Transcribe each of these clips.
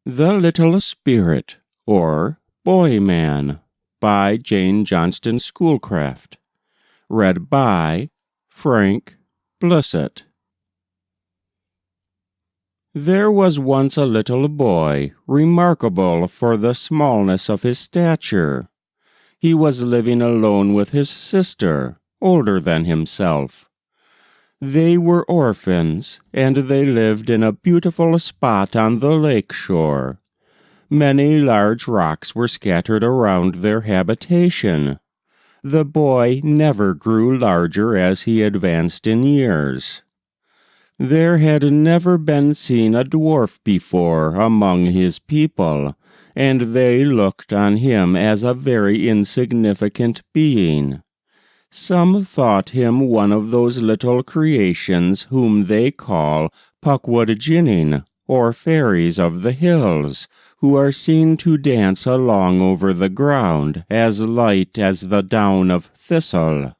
The Little Spirit, or Boy Man, by Johnston Schoolcraft. Read by Frank Blissett. There was once a little boy, remarkable for the smallness of his stature. He was living alone with his sister, older than himself. They were orphans, and they lived in a beautiful spot on the lake shore. Many large rocks were scattered around their habitation. The boy never grew larger as he advanced in years. There had never been seen a dwarf before among his people, and they looked on him as a very insignificant being. Some thought him one of those little creations whom they call Pukwudginning, or fairies of the hills, who are seen to dance along over the ground, as light as the down of thistle.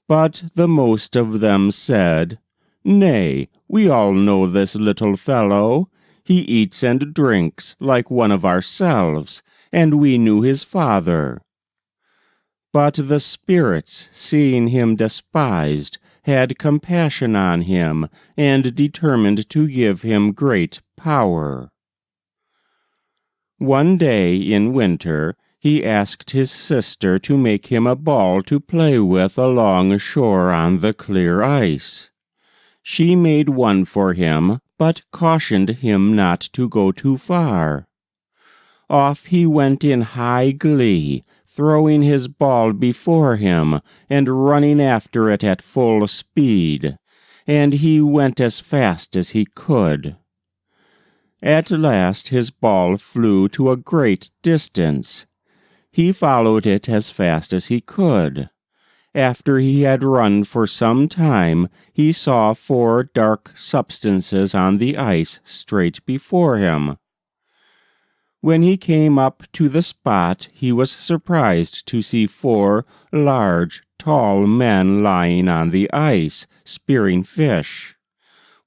But the most of them said, "Nay, we all know this little fellow. He eats and drinks like one of ourselves, and we knew his father." But the spirits, seeing him despised, had compassion on him, and determined to give him great power. One day in winter, he asked his sister to make him a ball to play with along shore on the clear ice. She made one for him, but cautioned him not to go too far. Off he went in high glee, throwing his ball before him, and running after it at full speed, and he went as fast as he could. At last his ball flew to a great distance. He followed it as fast as he could. After he had run for some time, he saw 4 dark substances on the ice straight before him. When he came up to the spot, he was surprised to see 4 large, tall men lying on the ice, spearing fish.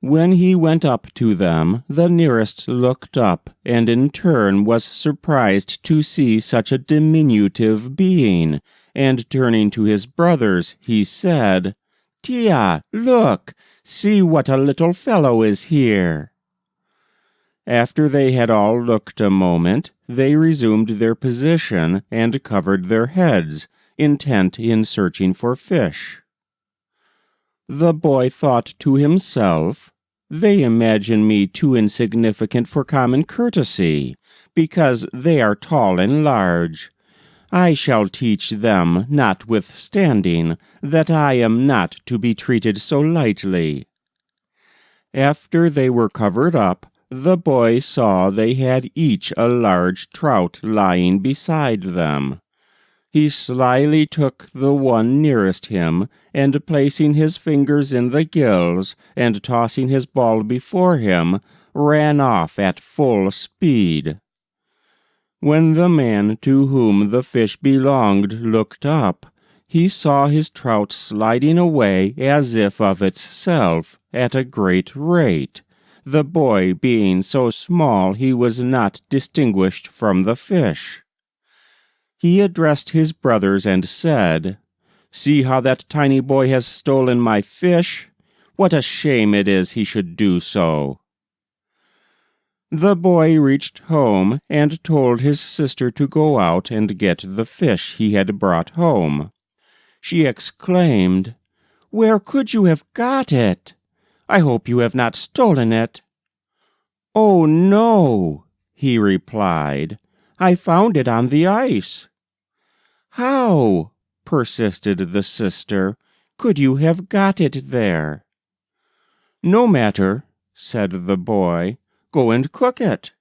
When he went up to them, the nearest looked up, and in turn was surprised to see such a diminutive being, and turning to his brothers, he said, "Tia, look! See what a little fellow is here!" After they had all looked a moment, they resumed their position and covered their heads, intent in searching for fish. The boy thought to himself, "They imagine me too insignificant for common courtesy, because they are tall and large. I shall teach them, notwithstanding, that I am not to be treated so lightly." After they were covered up, the boy saw they had each a large trout lying beside them. He slyly took the one nearest him, and placing his fingers in the gills, and tossing his ball before him, ran off at full speed. When the man to whom the fish belonged looked up, he saw his trout sliding away as if of itself, at a great rate, the boy being so small he was not distinguished from the fish. He addressed his brothers and said, "See how that tiny boy has stolen my fish? What a shame it is he should do so." The boy reached home and told his sister to go out and get the fish he had brought home. She exclaimed, "Where could you have got it? I hope you have not stolen it." "Oh, no," he replied. "I found it on the ice." "How," persisted the sister, "could you have got it there?" "No matter," said the boy. "Go and cook it."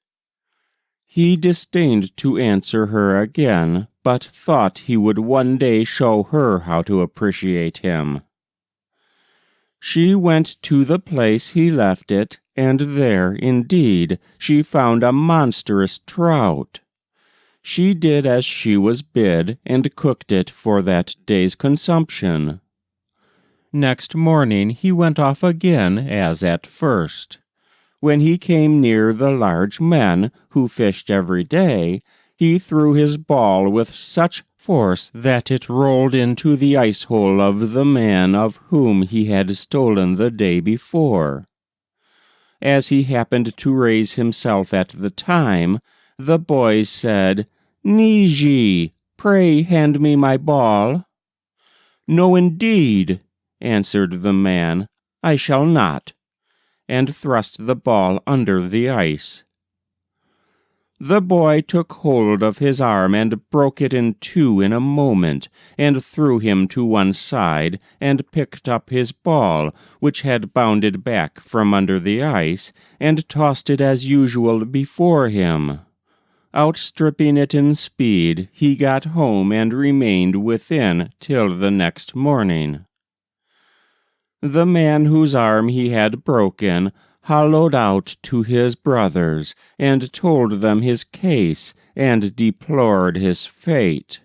He disdained to answer her again, but thought he would one day show her how to appreciate him. She went to the place he left it, and there, indeed, she found a monstrous trout. She did as she was bid, and cooked it for that day's consumption. Next morning he went off again as at first. When he came near the large men who fished every day, he threw his ball with such force that it rolled into the ice-hole of the man of whom he had stolen the day before. As he happened to raise himself at the time, the boys said, "Niji, pray hand me my ball." "No, indeed," answered the man, "I shall not," and thrust the ball under the ice. The boy took hold of his arm and broke it in two in a moment, and threw him to one side, and picked up his ball, which had bounded back from under the ice, and tossed it as usual before him. Outstripping it in speed, he got home and remained within till the next morning. The man whose arm he had broken hollowed out to his brothers, and told them his case, and deplored his fate.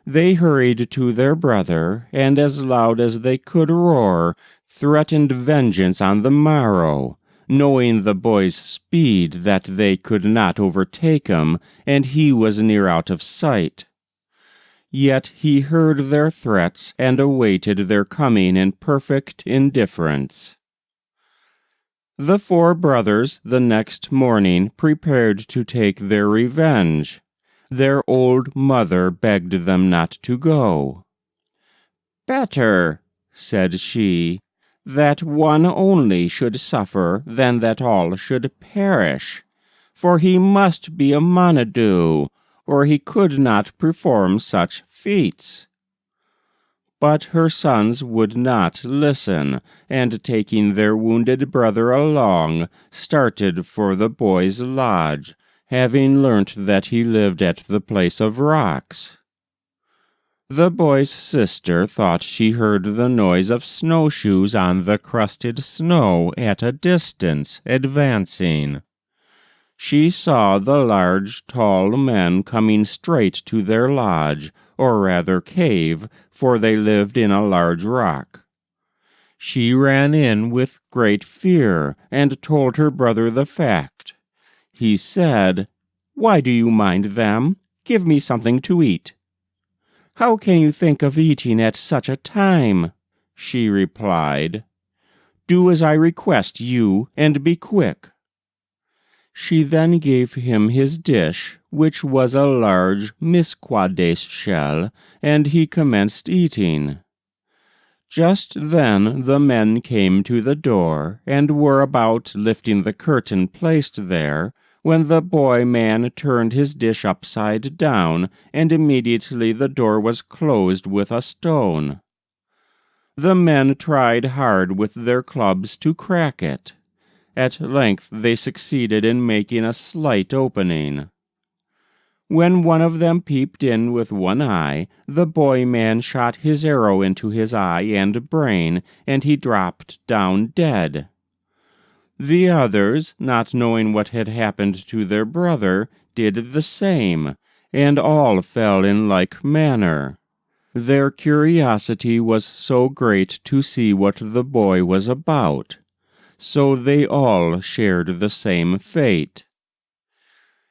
They hurried to their brother, and as loud as they could roar, threatened vengeance on the morrow, knowing the boy's speed that they could not overtake him, and he was near out of sight. Yet he heard their threats, and awaited their coming in perfect indifference. The 4 brothers the next morning prepared to take their revenge. Their old mother begged them not to go. "Better," said she, "that one only should suffer than that all should perish, for he must be a Monadou, or he could not perform such feats." But her sons would not listen, and taking their wounded brother along, started for the boy's lodge, having learnt that he lived at the place of rocks. The boy's sister thought she heard the noise of snowshoes on the crusted snow at a distance, advancing. She saw the large, tall men coming straight to their lodge, or rather cave, for they lived in a large rock. She ran in with great fear, and told her brother the fact. He said, "Why do you mind them? Give me something to eat." "How can you think of eating at such a time?" she replied. "Do as I request you, and be quick." She then gave him his dish, which was a large misquades shell, and he commenced eating. Just then the men came to the door, and were about lifting the curtain placed there, when the boy-man turned his dish upside down, and immediately the door was closed with a stone. The men tried hard with their clubs to crack it. At length they succeeded in making a slight opening. When one of them peeped in with one eye, the boy-man shot his arrow into his eye and brain, and he dropped down dead. The others, not knowing what had happened to their brother, did the same, and all fell in like manner. Their curiosity was so great to see what the boy was about. So they all shared the same fate.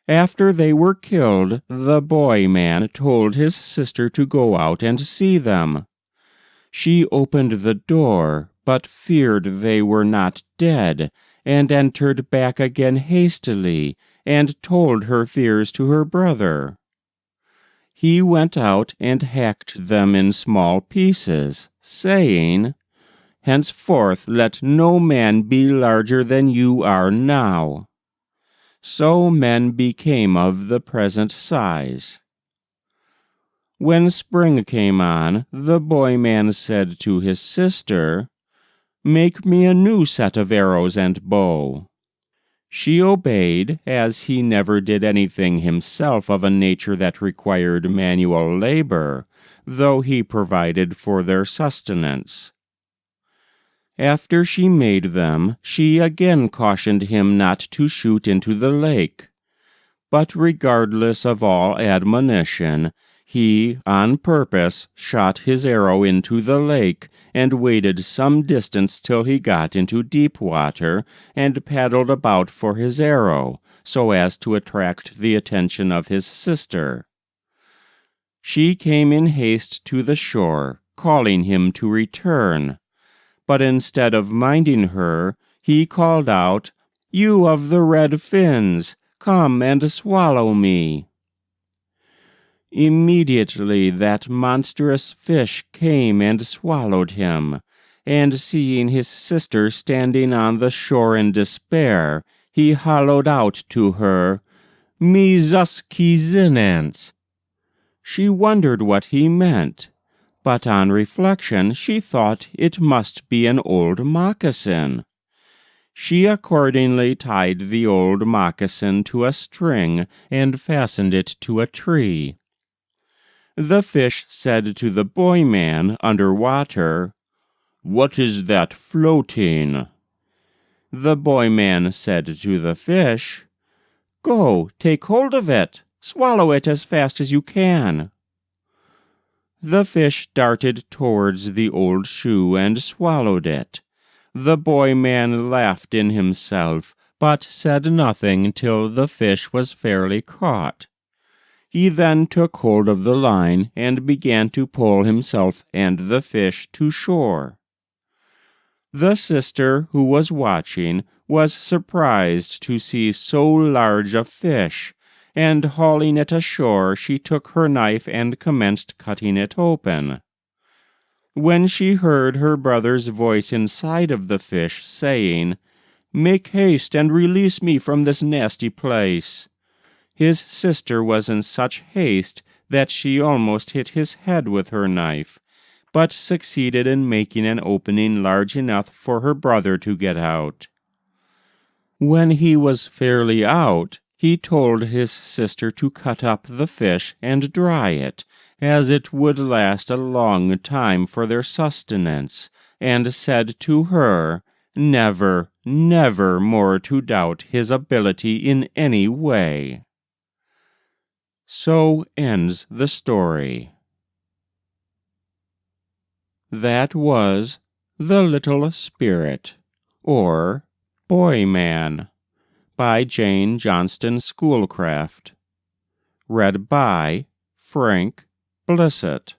After they were killed, the boy-man told his sister to go out and see them. She opened the door, but feared they were not dead, and entered back again hastily, and told her fears to her brother. He went out and hacked them in small pieces, saying, "Henceforth let no man be larger than you are now." So men became of the present size. When spring came on, the boy-man said to his sister, "Make me a new set of arrows and bow." She obeyed, as he never did anything himself of a nature that required manual labor, though he provided for their sustenance. After she made them, she again cautioned him not to shoot into the lake. But regardless of all admonition, He, on purpose, shot his arrow into the lake, and waded some distance till he got into deep water, and paddled about for his arrow, so as to attract the attention of his sister. She came in haste to the shore, calling him to return. But instead of minding her, he called out, "You of the red fins, come and swallow me." Immediately that monstrous fish came and swallowed him, and seeing his sister standing on the shore in despair, he hollowed out to her, "Me zuski zinance." She wondered what he meant, but on reflection she thought it must be an old moccasin. She accordingly tied the old moccasin to a string and fastened it to a tree. The fish said to the boy-man under water, "What is that floating?" The boy-man said to the fish, "Go, take hold of it. Swallow it as fast as you can." The fish darted towards the old shoe and swallowed it. The boy-man laughed in himself, but said nothing till the fish was fairly caught. He then took hold of the line and began to pull himself and the fish to shore. The sister, who was watching, was surprised to see so large a fish, and hauling it ashore, she took her knife and commenced cutting it open. When she heard her brother's voice inside of the fish, saying, "Make haste and release me from this nasty place," his sister was in such haste that she almost hit his head with her knife, but succeeded in making an opening large enough for her brother to get out. When he was fairly out, he told his sister to cut up the fish and dry it, as it would last a long time for their sustenance, and said to her, never, never more to doubt his ability in any way. So ends the story. That was The Little Spirit, or Boy Man, by Johnston Schoolcraft. Read by Frank Blissett.